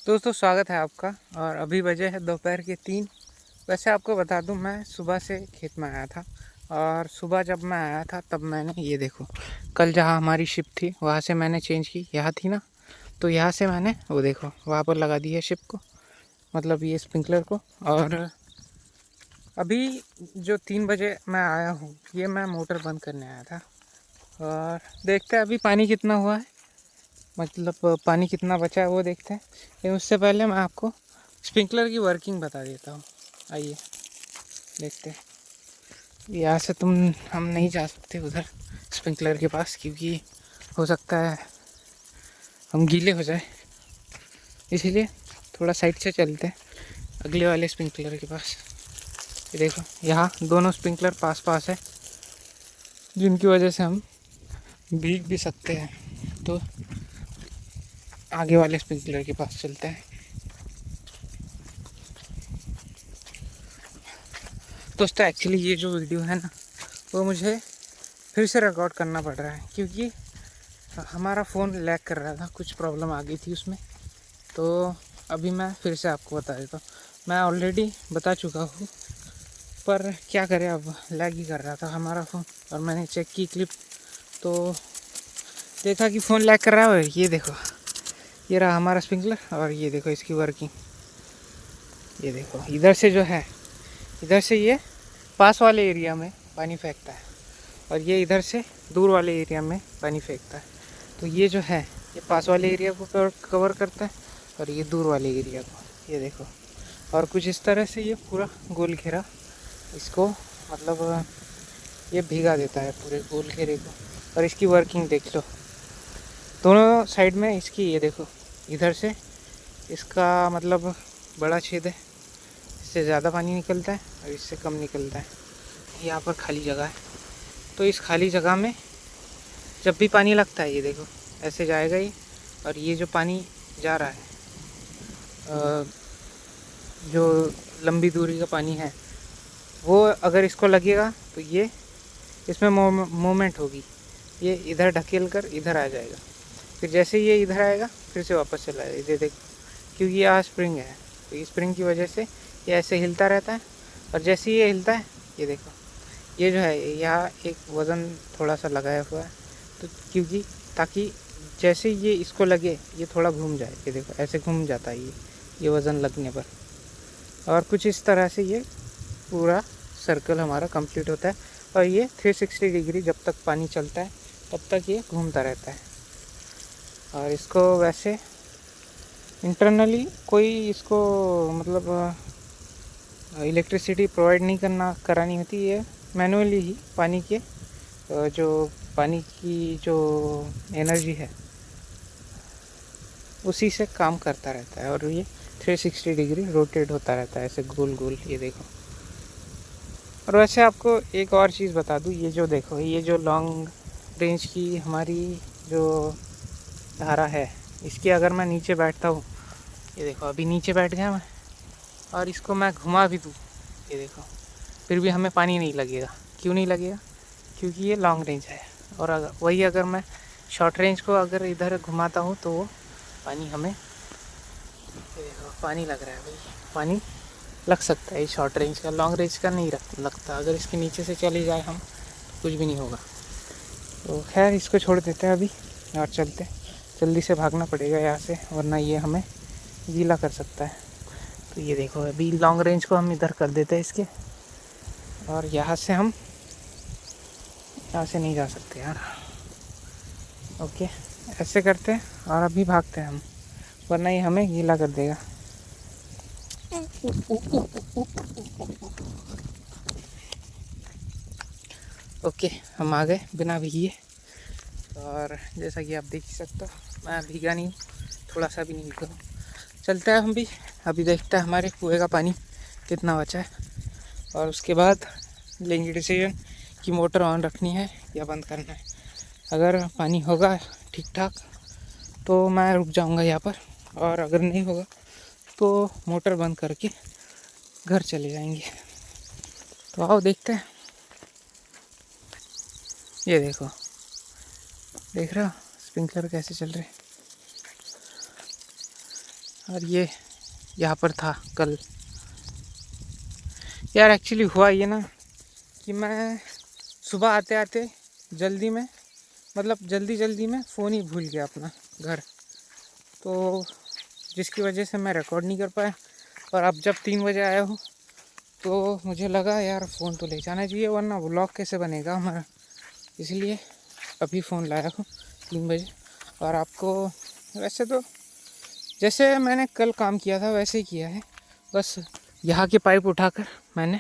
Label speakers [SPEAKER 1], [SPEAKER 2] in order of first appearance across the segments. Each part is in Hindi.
[SPEAKER 1] दोस्तों स्वागत है आपका। और अभी बजे है दोपहर के 3। वैसे आपको बता दूं, मैं सुबह से खेत में आया था। और सुबह जब मैं आया था तब मैंने ये देखो, कल जहाँ हमारी शिप थी वहाँ से मैंने चेंज की, यहाँ थी ना, तो यहाँ से मैंने वो देखो वहाँ पर लगा दी है शिप को, मतलब ये स्प्रिंकलर को। और अभी जो 3 बजे मैं आया हूँ, ये मैं मोटर बंद करने आया था। और देखते हैं अभी पानी कितना हुआ है, मतलब पानी कितना बचा है वो देखते हैं। लेकिन उससे पहले मैं आपको स्प्रिंकलर की वर्किंग बता देता हूँ। आइए देखते हैं। यहाँ से हम नहीं जा सकते उधर स्प्रिंकलर के पास, क्योंकि हो सकता है हम गीले हो जाए, इसीलिए थोड़ा साइड से चलते हैं अगले वाले स्प्रिंकलर के पास। ये देखो, यहाँ दोनों स्प्रिंकलर पास पास है, जिनकी वजह से हम भीग भी सकते हैं। तो आगे वाले स्प्रिंकलर के पास चलते हैं। दोस्तों एक्चुअली ये जो वीडियो है ना, वो मुझे फिर से रिकॉर्ड करना पड़ रहा है, क्योंकि हमारा फ़ोन लैग कर रहा था, कुछ प्रॉब्लम आ गई थी उसमें। तो अभी मैं फिर से आपको बता देता हूँ। मैं ऑलरेडी बता चुका हूँ, पर क्या करें, अब लैग ही कर रहा था हमारा फ़ोन। और मैंने चेक की क्लिप, तो देखा कि फ़ोन लैग कर रहा है। और ये देखो, ये रहा हमारा स्प्रिंकलर, और ये देखो इसकी वर्किंग। ये देखो इधर से जो है, इधर से ये पास वाले एरिया में पानी फेंकता है, और ये इधर से दूर वाले एरिया में पानी फेंकता है। तो ये जो है, ये पास वाले एरिया को कवर करता है, और ये दूर वाले एरिया को। ये देखो, और कुछ इस तरह से ये पूरा गोल घेरा इसको, मतलब ये भीगा देता है पूरे गोल घेरे को। और इसकी वर्किंग देख लो, दोनों साइड में इसकी। ये देखो, इधर से इसका मतलब बड़ा छेद है, इससे ज़्यादा पानी निकलता है और इससे कम निकलता है। यहाँ पर खाली जगह है, तो इस खाली जगह में जब भी पानी लगता है, ये देखो ऐसे जाएगा ये। और ये जो पानी जा रहा है, जो लंबी दूरी का पानी है, वो अगर इसको लगेगा तो ये इसमें मोमेंट होगी, ये इधर ढकेल कर इधर आ जाएगा। फिर जैसे ये इधर आएगा फिर से वापस चला जाएगा। ये देखो, क्योंकि यहाँ स्प्रिंग है, तो इस स्प्रिंग की वजह से ये ऐसे हिलता रहता है। और जैसे ये हिलता है, ये देखो, ये जो है यहाँ एक वज़न थोड़ा सा लगाया हुआ है, तो क्योंकि ताकि जैसे ये इसको लगे ये थोड़ा घूम जाए। ये देखो ऐसे घूम जाता है ये वज़न लगने पर। और कुछ इस तरह से ये पूरा सर्कल हमारा कंप्लीट होता है। और ये 360 डिग्री जब तक पानी चलता है तब तक ये घूमता रहता है। और इसको वैसे इंटरनली कोई इसको मतलब इलेक्ट्रिसिटी प्रोवाइड नहीं करानी होती है। मैनुअली ही पानी के जो पानी की जो एनर्जी है उसी से काम करता रहता है। और ये 360 डिग्री रोटेट होता रहता है ऐसे गोल गोल। ये देखो, और वैसे आपको एक और चीज़ बता दूँ, ये जो देखो, ये जो लॉन्ग रेंज की हमारी जो धारा है, इसकी अगर मैं नीचे बैठता हूँ, ये देखो अभी नीचे बैठ गया मैं, और इसको मैं घुमा भी दूँ, ये देखो, फिर भी हमें पानी नहीं लगेगा। क्यों नहीं लगेगा? क्योंकि ये लॉन्ग रेंज है। और अगर मैं शॉर्ट रेंज को अगर इधर घुमाता हूँ तो वो पानी हमें, ये देखो पानी लग रहा है भाई, पानी लग सकता है शॉर्ट रेंज का, लॉन्ग रेंज का नहीं लगता। अगर इसके नीचे से चले जाए हम तो कुछ भी नहीं होगा। तो खैर इसको छोड़ देते हैं अभी और चलते हैं। जल्दी से भागना पड़ेगा यहाँ से, वरना ये हमें गीला कर सकता है। तो ये देखो, अभी लॉन्ग रेंज को हम इधर कर देते हैं इसके, और यहाँ से नहीं जा सकते यार। ओके, ऐसे करते हैं और अभी भागते हैं हम, वरना ये हमें गीला कर देगा। ओके, हम आ गए बिना भीगे। और जैसा कि आप देख ही सकते हो, मैं भीगा नहीं, थोड़ा सा भी नहीं भीगा। चलते हैं हम भी, अभी देखते हैं हमारे कुएं का पानी कितना बचा है, और उसके बाद लेंगे डिसीजन कि मोटर ऑन रखनी है या बंद करना है। अगर पानी होगा ठीक ठाक तो मैं रुक जाऊंगा यहाँ पर, और अगर नहीं होगा तो मोटर बंद करके घर चले जाएंगे। तो आओ देखते हैं। ये देखो, देख रहे हो स्प्रिंकलर कैसे चल रहे। और ये यहाँ पर था कल। यार एक्चुअली हुआ ये ना कि मैं सुबह आते आते जल्दी में, मतलब जल्दी में फ़ोन ही भूल गया अपना घर, तो जिसकी वजह से मैं रिकॉर्ड नहीं कर पाया। और अब जब 3 बजे आया हूँ तो मुझे लगा यार फ़ोन तो ले जाना चाहिए, वरना व्लॉग कैसे बनेगा हमारा, इसलिए अभी फ़ोन लाया हूँ 3 बजे। और आपको वैसे तो जैसे मैंने कल काम किया था वैसे ही किया है, बस यहाँ के पाइप उठाकर मैंने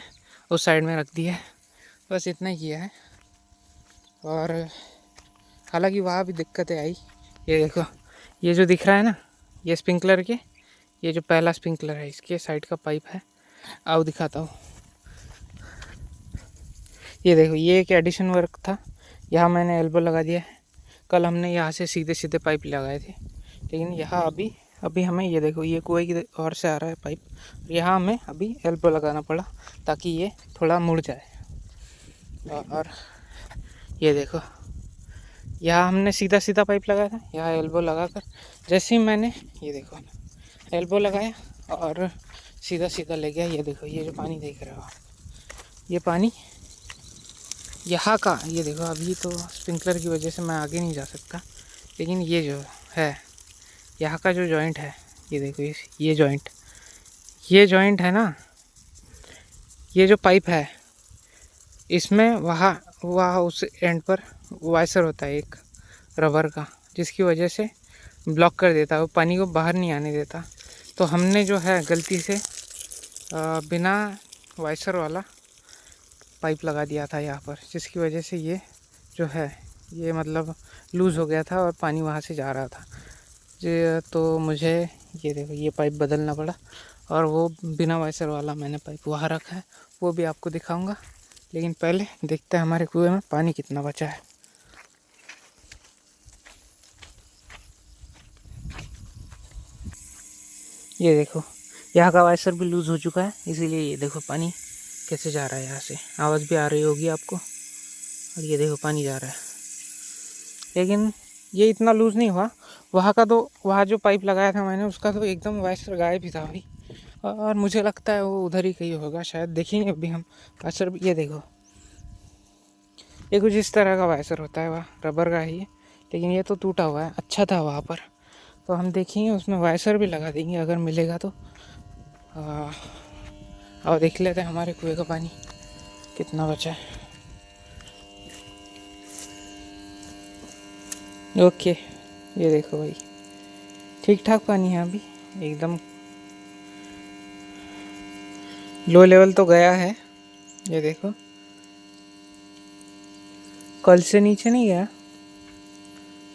[SPEAKER 1] उस साइड में रख दिया है, बस इतना ही किया है। और हालांकि वहाँ भी दिक्कतें आई। ये देखो, ये जो दिख रहा है ना, ये स्प्रिंकलर के, ये जो पहला स्प्रिंकलर है इसके साइड का पाइप है। आओ दिखाता हूँ। ये देखो, ये एक एडिशन वर्क था, यहाँ मैंने एल्बो लगा दिया है। कल हमने यहाँ से सीधे सीधे पाइप लगाए थे, लेकिन यहाँ अभी हमें ये देखो, ये कुएं की ओर से आ रहा है पाइप, यहाँ हमें अभी एल्बो लगाना पड़ा ताकि ये थोड़ा मुड़ जाए। और ये देखो, यहाँ हमने सीधा सीधा पाइप लगाया था, यहाँ एल्बो लगाकर जैसे ही मैंने ये देखो एल्बो लगाया और सीधा सीधा ले गया। ये देखो, ये जो पानी देख रहे हो आप, ये पानी यहाँ का, ये देखो अभी तो स्प्रिंकलर की वजह से मैं आगे नहीं जा सकता, लेकिन ये जो है यहाँ का जो जॉइंट है, ये देखो, ये जॉइंट है ना, ये जो पाइप है इसमें वहाँ उस एंड पर वाइसर होता है एक रबर का, जिसकी वजह से ब्लॉक कर देता है, वो पानी को बाहर नहीं आने देता। तो हमने जो है गलती से बिना वाइसर वाला पाइप लगा दिया था यहाँ पर, जिसकी वजह से ये जो है ये मतलब लूज़ हो गया था और पानी वहाँ से जा रहा था। तो मुझे ये देखो, ये पाइप बदलना पड़ा, और वो बिना वाइसर वाला मैंने पाइप वहाँ रखा है, वो भी आपको दिखाऊंगा। लेकिन पहले देखते हैं हमारे कुएं में पानी कितना बचा है। ये देखो, यहाँ का वाइसर भी लूज़ हो चुका है, इसीलिए ये देखो पानी कैसे जा रहा है, यहाँ से आवाज़ भी आ रही होगी आपको। और ये देखो पानी जा रहा है, लेकिन ये इतना लूज़ नहीं हुआ। वहाँ का तो, वहाँ जो पाइप लगाया था मैंने उसका तो एकदम वाइसर गायब ही था भाई, और मुझे लगता है वो उधर ही कहीं होगा शायद, देखेंगे अभी हम वाइसर। ये देखो, ये कुछ इस तरह का वाइसर होता है, वह रबर का ही है, लेकिन ये तो टूटा हुआ है, अच्छा था वहाँ पर। तो हम देखेंगे उसमें वाइसर भी लगा देंगे अगर मिलेगा तो। और देख लेते हैं हमारे कुएं का पानी कितना बचा है। ओके, ये देखो भाई, ठीक ठाक पानी है अभी, एकदम लो लेवल तो गया है। ये देखो, कल से नीचे नहीं गया।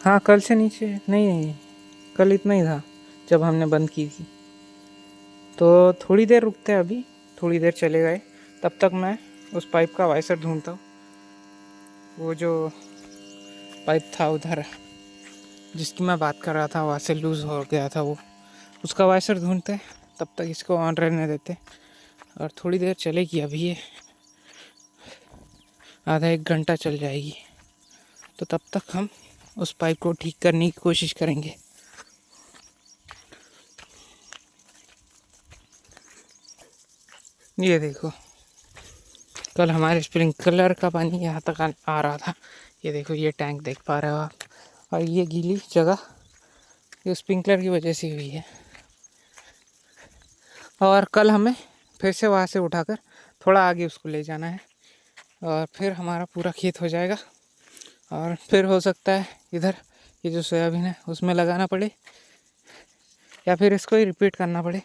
[SPEAKER 1] हाँ, कल से नीचे नहीं, कल इतना ही था जब हमने बंद की थी। तो थोड़ी देर रुकते हैं अभी, थोड़ी देर चले गए, तब तक मैं उस पाइप का वाइसर ढूंढता हूँ। वो जो पाइप था उधर जिसकी मैं बात कर रहा था, वहाँ से लूज़ हो गया था वो, उसका वाइसर ढूंढते हैं, तब तक इसको ऑन रहने देते। और थोड़ी देर चलेगी अभी, ये आधा 1 घंटा चल जाएगी, तो तब तक हम उस पाइप को ठीक करने की कोशिश करेंगे। ये देखो, कल हमारे स्प्रिंकलर का पानी यहाँ तक आ रहा था। ये देखो, ये टैंक देख पा रहे हो आप, और ये गीली जगह ये स्प्रिंकलर की वजह से हुई है। और कल हमें फिर से वहाँ से उठाकर थोड़ा आगे उसको ले जाना है, और फिर हमारा पूरा खेत हो जाएगा। और फिर हो सकता है इधर ये जो सोयाबीन है उसमें लगाना पड़े, या फिर इसको ही रिपीट करना पड़े,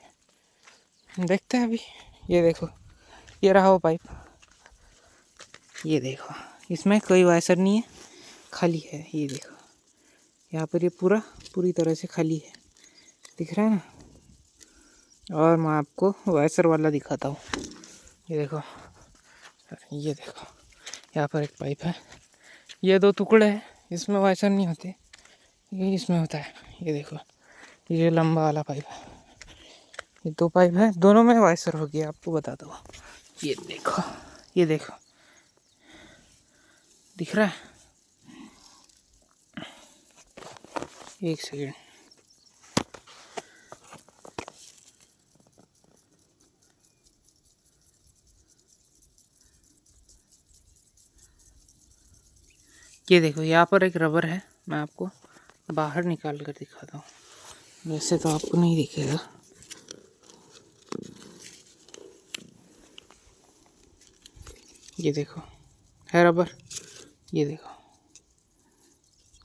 [SPEAKER 1] देखते हैं अभी। ये देखो, ये रहा वो पाइप, ये देखो, इसमें कोई वाइसर नहीं है, खाली है। ये देखो, यहाँ पर ये पूरी तरह से खाली है, दिख रहा है ना। और मैं आपको वाइसर वाला दिखाता हूँ। ये देखो, यहाँ पर एक पाइप है, ये 2 टुकड़े हैं, इसमें वाइसर नहीं होते, ये इसमें होता है। ये देखो, ये लंबा वाला पाइप है, ये 2 पाइप है, दोनों में वाइसर हो गया, आपको बताता हूँ। ये देखो, ये देखो, दिख रहा है? एक सेकेंड, ये देखो यहाँ पर एक रबर है, मैं आपको बाहर निकाल कर दिखाता हूँ, वैसे तो आपको नहीं दिखेगा। ये देखो है रबर, ये देखो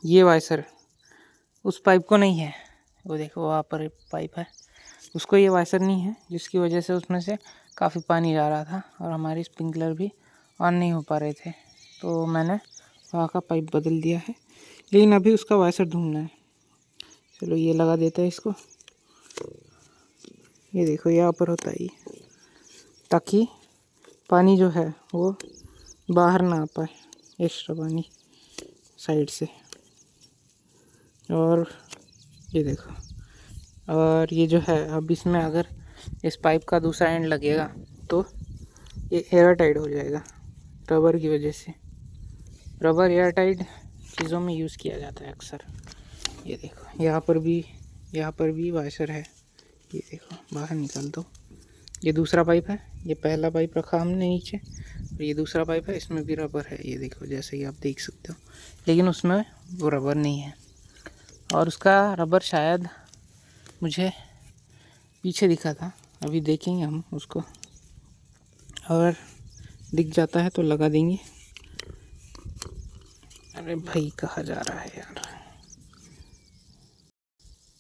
[SPEAKER 1] ये वाइसर उस पाइप को नहीं है, वो देखो वहाँ पर एक पाइप है, उसको ये वाइसर नहीं है, जिसकी वजह से उसमें से काफ़ी पानी जा रहा था और हमारी स्प्रिंकलर भी ऑन नहीं हो पा रहे थे। तो मैंने वहाँ का पाइप बदल दिया है, लेकिन अभी उसका वाइसर ढूंढना है। चलो ये लगा देते हैं इसको। ये देखो यहाँ पर होता है ये, ताकि पानी जो है वो बाहर ना आ पाए, एक्स्ट्रा पानी साइड से। और ये देखो, और ये जो है अब इसमें अगर इस पाइप का दूसरा एंड लगेगा तो ये एयर टाइट हो जाएगा रबर की वजह से। रबर एयर टाइट चीज़ों में यूज़ किया जाता है अक्सर। ये देखो यहाँ पर भी वाशर है, ये देखो बाहर निकाल दो। ये दूसरा पाइप है, ये पहला पाइप रखा हमने नीचे, और ये दूसरा पाइप है, इसमें भी रबर है, ये देखो जैसे कि आप देख सकते हो, लेकिन उसमें वो रबर नहीं है। और उसका रबर शायद मुझे पीछे दिखा था, अभी देखेंगे हम उसको, और दिख जाता है तो लगा देंगे। अरे भाई कहाँ जा रहा है यार।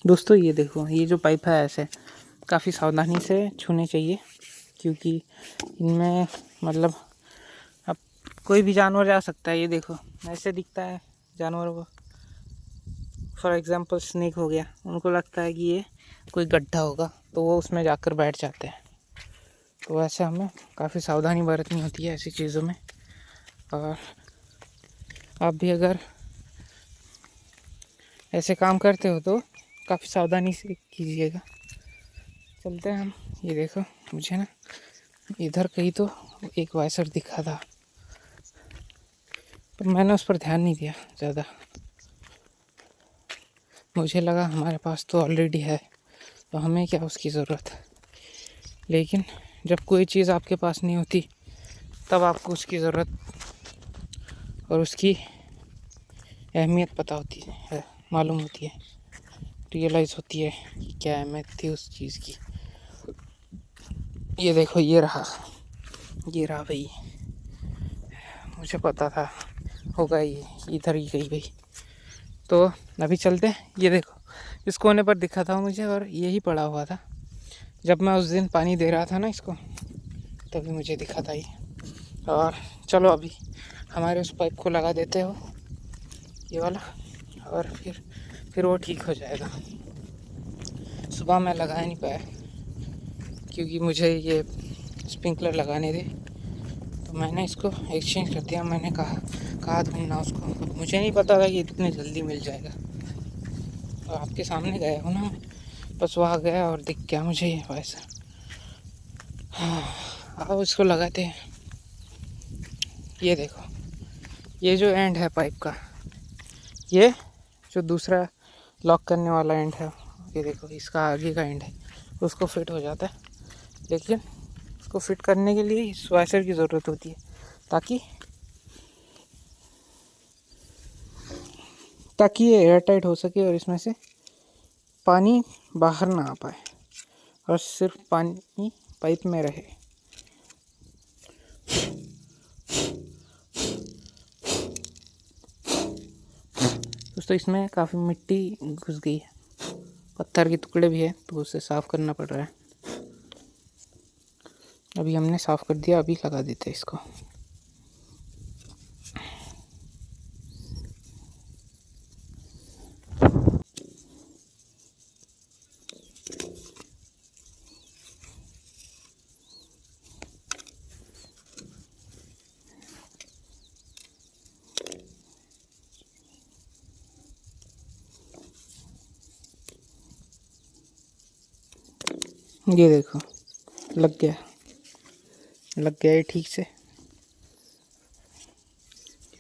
[SPEAKER 1] दोस्तों ये देखो, ये जो पाइप है ऐसे काफ़ी सावधानी से छूने चाहिए, क्योंकि इनमें मतलब अब कोई भी जानवर जा सकता है। ये देखो ऐसे दिखता है जानवरों को, फॉर एग्ज़ाम्पल स्नेक हो गया, उनको लगता है कि ये कोई गड्ढा होगा तो वो उसमें जाकर बैठ जाते हैं। तो वैसे हमें काफ़ी सावधानी बरतनी होती है ऐसी चीज़ों में। और आप भी अगर ऐसे काम करते हो तो काफ़ी सावधानी से कीजिएगा। चलते हैं हम। ये देखो मुझे ना इधर कहीं तो एक वाइसर दिखा था, पर मैंने उस पर ध्यान नहीं दिया ज़्यादा, मुझे लगा हमारे पास तो ऑलरेडी है तो हमें क्या उसकी ज़रूरत। लेकिन जब कोई चीज़ आपके पास नहीं होती तब आपको उसकी ज़रूरत और उसकी अहमियत पता होती है, मालूम होती है, रियलाइज़ होती है कि क्या अहमियत थी उस चीज़ की। ये देखो ये रहा भाई, मुझे पता था होगा ये इधर ही कहीं भाई। तो अभी चलते हैं। ये देखो इस कोने पर दिखा था मुझे और यही पड़ा हुआ था जब मैं उस दिन पानी दे रहा था ना इसको, तभी मुझे दिखा था ये। और चलो अभी हमारे उस पाइप को लगा देते हो ये वाला, और फिर वो ठीक हो जाएगा। सुबह मैं लगा नहीं पाया क्योंकि मुझे ये स्प्रिंकलर लगाने थे, तो मैंने इसको एक्सचेंज कर दिया। मैंने कहा ढूंढना उसको, मुझे नहीं पता था कि इतनी जल्दी मिल जाएगा। तो आपके सामने गया हूँ ना मैं, बस वहाँ गया और दिख गया मुझे ये वैसा। अब इसको लगाते हैं। ये देखो ये जो एंड है पाइप का, ये जो दूसरा लॉक करने वाला एंड है, ये देखो इसका आगे का एंड है, उसको फिट हो जाता है। लेकिन उसको फिट करने के लिए इस वाशर की ज़रूरत होती है, ताकि ये एयर टाइट हो सके और इसमें से पानी बाहर ना आ पाए और सिर्फ पानी पाइप में रहे। दोस्तों इसमें काफ़ी मिट्टी घुस गई है, पत्थर के टुकड़े भी है, तो उसे साफ़ करना पड़ रहा है। अभी हमने साफ़ कर दिया, अभी लगा देते हैं इसको। ये देखो लग गया है ठीक से।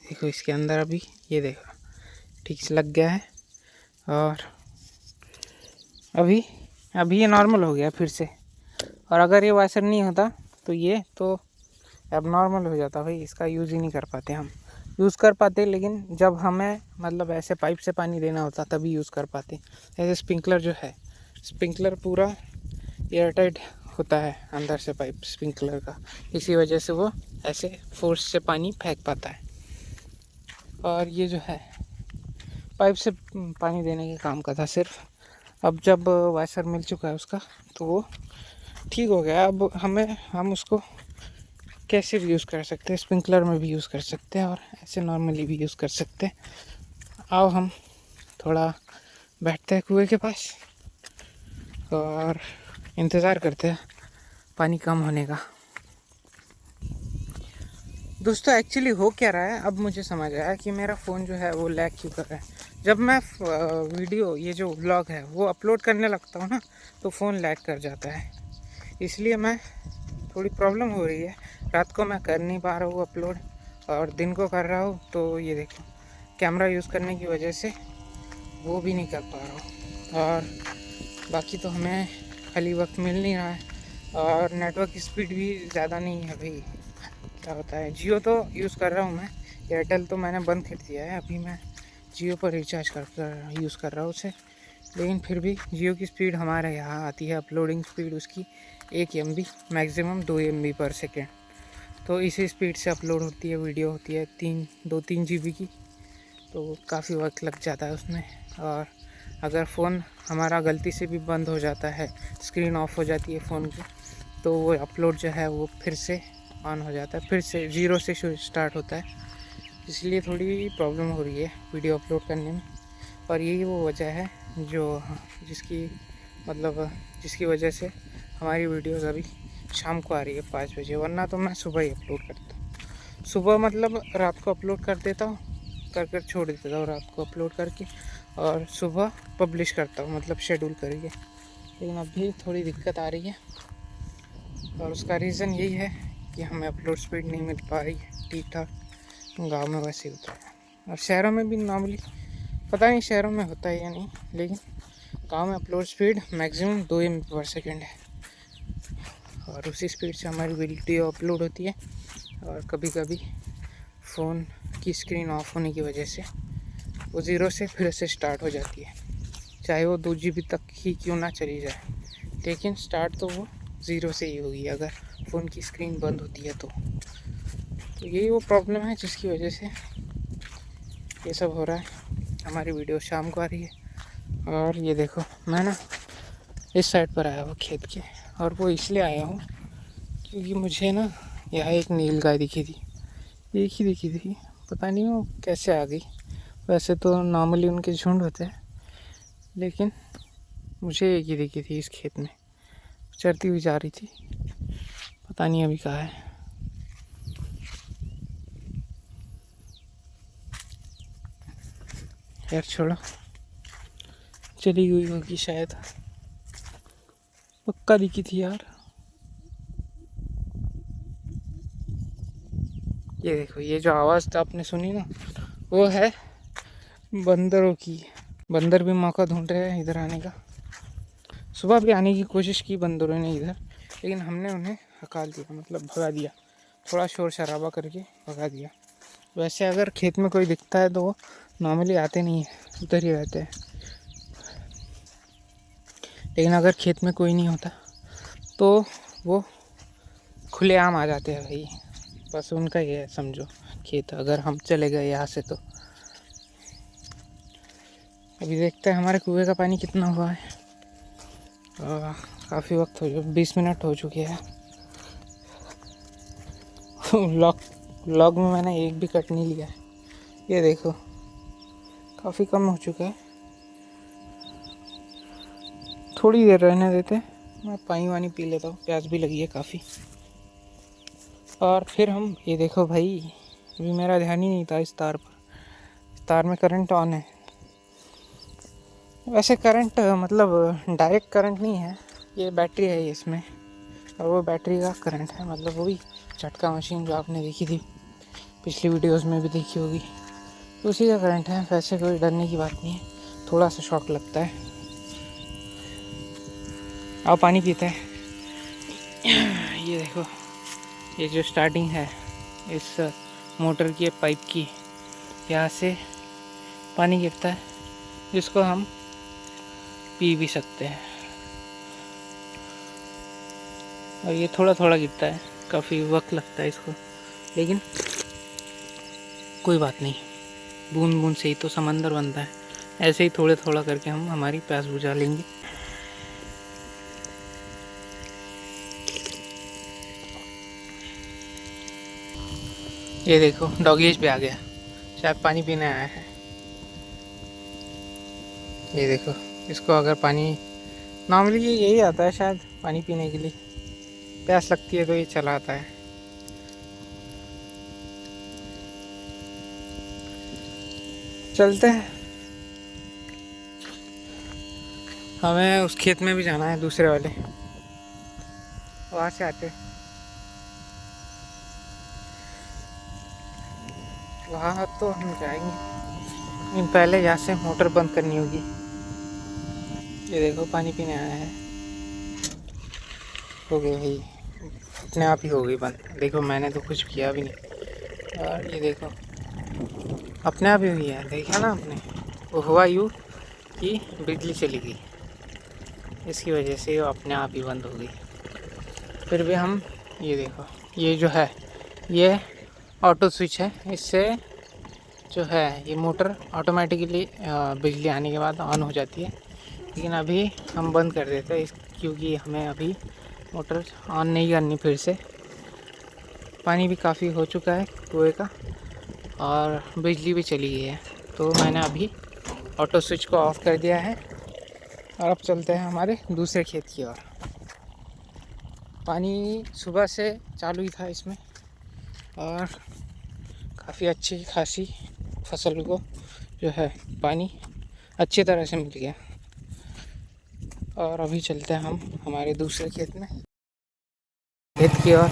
[SPEAKER 1] देखो इसके अंदर अभी ये देखो ठीक से लग गया है, और अभी ये नॉर्मल हो गया फिर से। और अगर ये वाशर नहीं होता तो ये तो अब नॉर्मल हो जाता भाई, इसका यूज़ ही नहीं कर पाते हम। यूज़ कर पाते, लेकिन जब हमें मतलब ऐसे पाइप से पानी देना होता तभी यूज़ कर पाते। जैसे स्प्रिंकलर जो है, स्प्रिंकलर पूरा एयरटाइट होता है अंदर से पाइप स्प्रिंकलर का, इसी वजह से वो ऐसे फोर्स से पानी फेंक पाता है। और ये जो है पाइप से पानी देने के काम का था सिर्फ। अब जब वाशर मिल चुका है उसका तो वो ठीक हो गया। अब हम उसको कैसे भी यूज़ कर सकते हैं, स्प्रिंकलर में भी यूज़ कर सकते हैं और ऐसे नॉर्मली भी यूज़ कर सकते हैं। आओ हम थोड़ा बैठते हैं कुएं के पास और इंतज़ार करते हैं पानी कम होने का। दोस्तों एक्चुअली हो क्या रहा है, अब मुझे समझ आया कि मेरा फ़ोन जो है वो लैग क्यों कर रहा है। जब मैं वीडियो ये जो व्लॉग है वो अपलोड करने लगता हूँ ना तो फ़ोन लैग कर जाता है, इसलिए मैं थोड़ी प्रॉब्लम हो रही है। रात को मैं कर नहीं पा रहा हूँ अपलोड और दिन को कर रहा हूँ तो ये देखो कैमरा यूज़ करने की वजह से वो भी नहीं कर पा रहा हूँ। और बाकी तो हमें खाली वक्त मिल नहीं रहा है और नेटवर्क की स्पीड भी ज़्यादा नहीं है भाई। क्या होता है, जियो तो यूज़ कर रहा हूँ मैं, एयरटेल तो मैंने बंद कर दिया है। अभी मैं जियो पर रिचार्ज कर यूज़ कर रहा हूँ उसे, लेकिन फिर भी जियो की स्पीड हमारे यहाँ आती है, अपलोडिंग स्पीड उसकी 1 MB मैक्सिमम 2 MB पर सेकेंड। तो इसी स्पीड से अपलोड होती है, वीडियो होती है 3 GB की, तो काफ़ी वक्त लग जाता है उसमें। और अगर फ़ोन हमारा गलती से भी बंद हो जाता है, स्क्रीन ऑफ हो जाती है फ़ोन की, तो वो अपलोड जो है वो फिर से ऑन हो जाता है, फिर से ज़ीरो से स्टार्ट होता है। इसलिए थोड़ी प्रॉब्लम हो रही है वीडियो अपलोड करने में। और यही वो वजह है जो जिसकी मतलब जिसकी वजह से हमारी वीडियोस अभी शाम को आ रही है 5 बजे, वरना तो मैं सुबह ही अपलोड करता हूँ। सुबह मतलब रात को अपलोड कर देता हूँ, कर छोड़ देता हूँ रात को अपलोड करके, और सुबह पब्लिश करता हूँ मतलब शेड्यूल करके। लेकिन अभी थोड़ी दिक्कत आ रही है और उसका रीज़न यही है कि हमें अपलोड स्पीड नहीं मिल पा रही है ठीक ठाक। गाँव में वैसे ही होता है और शहरों में भी नॉर्मली, पता नहीं शहरों में होता है या नहीं, लेकिन गांव में अपलोड स्पीड मैक्सिमम 2 MB पर सेकेंड है और उसी स्पीड से हमारी वीडियो अपलोड होती है। और कभी कभी फ़ोन की स्क्रीन ऑफ होने की वजह से वो ज़ीरो से फिर से स्टार्ट हो जाती है, चाहे वो 2 GB तक ही क्यों ना चली जाए, लेकिन स्टार्ट तो वो ज़ीरो से ही होगी अगर फ़ोन की स्क्रीन बंद होती है तो यही वो प्रॉब्लम है जिसकी वजह से ये सब हो रहा है। हमारी वीडियो शाम को आ रही है और ये देखो मैं ना इस साइड पर आया हूँ खेत के, और वो इसलिए आया हूँ क्योंकि मुझे ना यहाँ एक नील गाय दिखी थी, एक ही दिखी थी, पता नहीं वो कैसे आ गई। वैसे तो नॉर्मली उनके झुंड होते हैं, लेकिन मुझे एक ही दिखी थी इस खेत में, चरती हुई जा रही थी, पता नहीं अभी कहाँ है। यार छोड़ो, चली गई होगी शायद, पक्का दिखी थी यार। ये देखो ये जो आवाज़ तो आपने सुनी ना, वो है बंदरों की। बंदर भी मौका ढूंढ रहे हैं इधर आने का। सुबह भी आने की कोशिश की बंदरों ने इधर, लेकिन हमने उन्हें हकाल दिया, मतलब भगा दिया, थोड़ा शोर शराबा करके भगा दिया। वैसे अगर खेत में कोई दिखता है तो वो नॉर्मली आते नहीं है, उधर ही रहते हैं। लेकिन अगर खेत में कोई नहीं होता तो वो खुलेआम आ जाते हैं भाई, बस उनका ये है समझो खेत, अगर हम चले गए यहाँ से तो। अभी देखते हैं हमारे कुएं का पानी कितना हुआ है। काफ़ी वक्त हो 20 मिनट हो चुके हैं। व्लॉग में मैंने एक भी कट नहीं लिया है, ये देखो काफ़ी कम हो चुका है। थोड़ी देर रहने देते, मैं पानी वानी पी लेता हूँ, प्यास भी लगी है काफ़ी। और फिर हम ये देखो भाई, अभी मेरा ध्यान ही नहीं था इस तार पर, इस तार में करंट ऑन है। वैसे करंट मतलब डायरेक्ट करंट नहीं है, ये बैटरी है इसमें, और वो बैटरी का करंट है, मतलब वही झटका मशीन जो आपने देखी थी पिछली वीडियोस में भी देखी होगी, तो उसी का करंट है। वैसे कोई डरने की बात नहीं है, थोड़ा सा शॉक लगता है। आओ पानी पीते हैं। ये देखो ये जो स्टार्टिंग है इस मोटर की पाइप की, यहाँ से पानी गिरता है जिसको हम पी भी सकते हैं। और ये थोड़ा थोड़ा गिरता है, काफ़ी वक्त लगता है इसको, लेकिन कोई बात नहीं, बूंद बूंद से ही तो समंदर बनता है। ऐसे ही थोड़ा थोड़ा करके हम हमारी प्यास बुझा लेंगे। ये देखो डॉगीज भी आ गया, शायद पानी पीने आया है। ये देखो, इसको अगर पानी, नॉर्मली ये यही आता है शायद पानी पीने के लिए, प्यास लगती है तो ये चला आता है। चलते हैं, हमें उस खेत में भी जाना है, दूसरे वाले, वहाँ से आते, वहाँ तो हम जाएंगे, लेकिन पहले यहाँ से मोटर बंद करनी होगी। ये देखो पानी पीने आया है, हो गई भाई, अपने आप ही हो गई बंद। देखो मैंने तो कुछ किया भी नहीं, और ये देखो अपने आप ही हुई है, देखा ना आपने। वो हुआ यूँ कि बिजली चली गई, इसकी वजह से वो अपने आप ही बंद हो गई। फिर भी हम, ये देखो, ये जो है ये ऑटो स्विच है, इससे जो है ये मोटर ऑटोमेटिकली बिजली आने के बाद ऑन हो जाती है। लेकिन अभी हम बंद कर देते हैं क्योंकि हमें अभी मोटर ऑन नहीं करनी फिर से। पानी भी काफ़ी हो चुका है कुएं का, और बिजली भी चली गई है, तो मैंने अभी ऑटो स्विच को ऑफ कर दिया है। और अब चलते हैं हमारे दूसरे खेत की ओर। पानी सुबह से चालू ही था इसमें, और काफ़ी अच्छी खासी फसल को जो है पानी अच्छी तरह से मिल गया। और अभी चलते हैं हम हमारे दूसरे खेत में, खेत की ओर।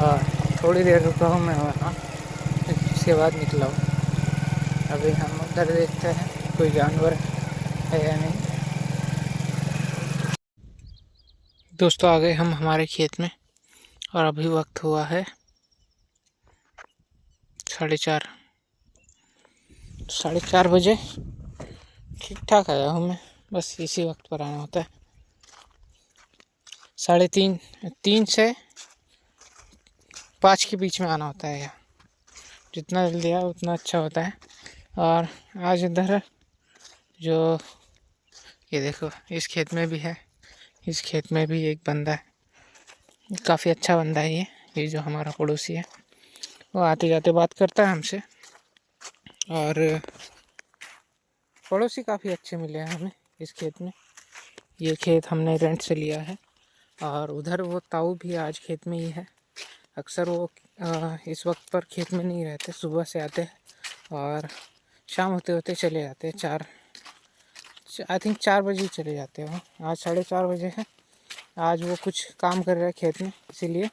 [SPEAKER 1] और थोड़ी देर रुका हूँ मैं वहाँ, उसके बाद निकला हूँ। अभी हम उधर देखते हैं कोई जानवर है या नहीं। दोस्तों आ गए हम हमारे खेत में, और अभी वक्त हुआ है 4:30 बजे। ठीक ठाक आया हूँ मैं, बस इसी वक्त पर आना होता है। 3:30 से 5 के बीच में आना होता है यहाँ, जितना जल्दी आया उतना अच्छा होता है। और आज इधर जो, ये देखो इस खेत में भी है, इस खेत में भी एक बंदा है, काफ़ी अच्छा बंदा है ये जो हमारा पड़ोसी है। वो आते जाते बात करता है हमसे, और पड़ोसी काफ़ी अच्छे मिले हैं हमें इस खेत में। ये खेत हमने रेंट से लिया है, और उधर वो ताऊ भी आज खेत में ही है। अक्सर वो इस वक्त पर खेत में नहीं रहते, सुबह से आते हैं और शाम होते होते चले जाते हैं। आई थिंक 4 बजे ही चले जाते हैं। आज 4:30 बजे है। आज वो कुछ काम कर रहे हैं खेत में, इसीलिए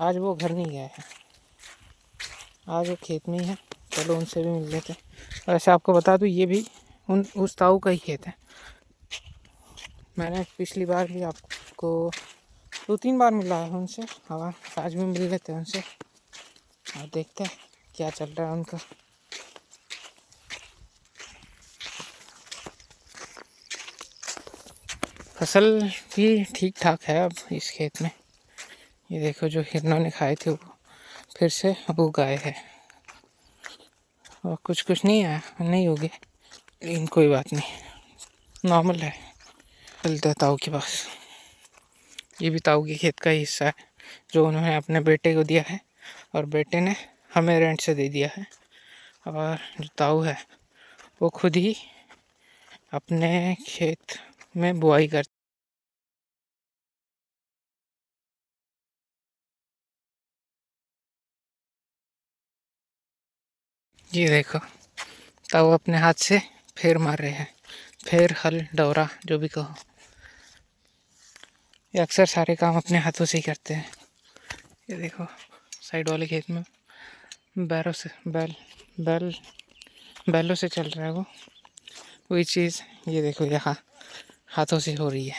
[SPEAKER 1] आज वो घर नहीं गए हैं, आज वो खेत में ही है। चलो उनसे भी मिल लेते हैं। वैसे आपको बता दूँ ये भी उस ताऊ का ही खेत है। मैंने पिछली बार भी आपको 2-3 बार मिला है उनसे, और आज भी मिल लेते हैं उनसे, और देखते हैं क्या चल रहा है उनका। फसल भी ठीक ठाक है अब इस खेत में। ये देखो जो हिरणों ने खाए थे वो फिर से उग आए हैं, और कुछ नहीं आया, नहीं होगे, लेकिन कोई बात नहीं, नॉर्मल है। चलते हैं ताऊ के पास। ये भी ताऊ के खेत का ही हिस्सा है जो उन्होंने अपने बेटे को दिया है, और बेटे ने हमें रेंट से दे दिया है। और जो ताऊ है वो खुद ही अपने खेत में बुआई करते। ये देखो ताऊ अपने हाथ से फेर मार रहे हैं, फेर हल डोरा जो भी कहो। ये अक्सर सारे काम अपने हाथों से ही करते हैं। ये देखो साइड वाले खेत में बैलों से बैलों से चल रहा है वो, वही चीज़ ये देखो यहाँ हाथों से हो रही है।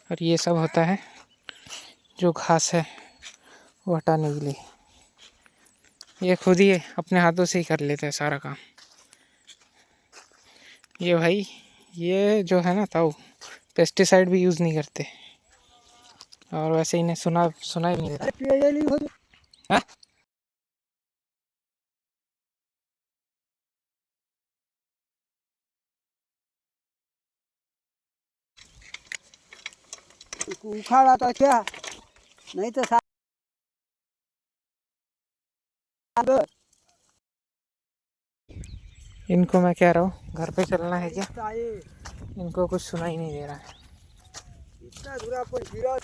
[SPEAKER 1] और ये सब होता है जो घास है वो हटाने के लिए। ये खुद ही अपने हाथों से ही कर लेते हैं सारा काम। ये भाई ये जो है ना ताऊ पेस्टिसाइड भी यूज़ नहीं करते, और वैसे इन्हें सुना सुना ही नहीं देता। हाँ?
[SPEAKER 2] उखाड़ा था क्या? नहीं तो
[SPEAKER 1] इनको मैं कह रहा हूँ घर पे चलना है क्या, इनको कुछ सुना ही नहीं दे रहा है।
[SPEAKER 2] इतना दूर पर गिरा।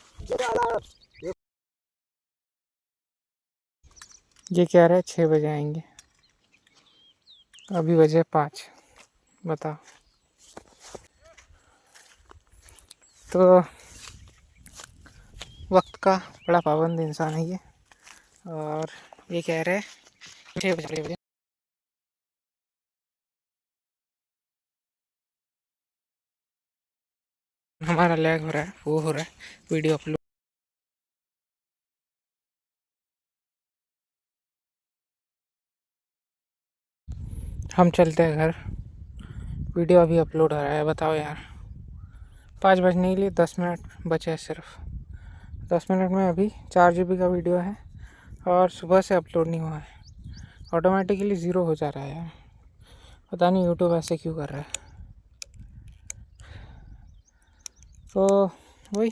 [SPEAKER 1] ये कह रहे हैं 6 बजे आएंगे, अभी बजे 5। बताओ। तो वक्त का बड़ा पाबंद इंसान है ये, और ये कह रहे हैं 6 बजे। हमारा लैग हो रहा है, वो हो रहा है वीडियो अपलोड। हम चलते हैं घर, वीडियो अभी अपलोड हो रहा है। बताओ यार, 5 बजने के लिए 10 मिनट बचे हैं सिर्फ। 10 मिनट में अभी 4 GB का वीडियो है, और सुबह से अपलोड नहीं हुआ है, ऑटोमेटिकली ज़ीरो हो जा रहा है यार। पता नहीं यूट्यूब ऐसे क्यों कर रहा है। तो वही,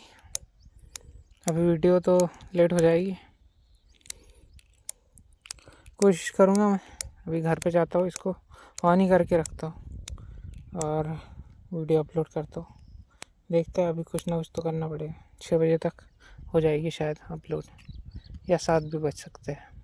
[SPEAKER 1] अभी वीडियो तो लेट हो जाएगी। कोशिश करूँगा मैं, अभी घर पे जाता हूँ, इसको ऑन ही करके रखता हूँ और वीडियो अपलोड करता हूँ। देखते हैं, अभी कुछ ना कुछ तो करना पड़ेगा। 6 बजे तक हो जाएगी शायद अपलोड, या 7 भी बज सकते हैं।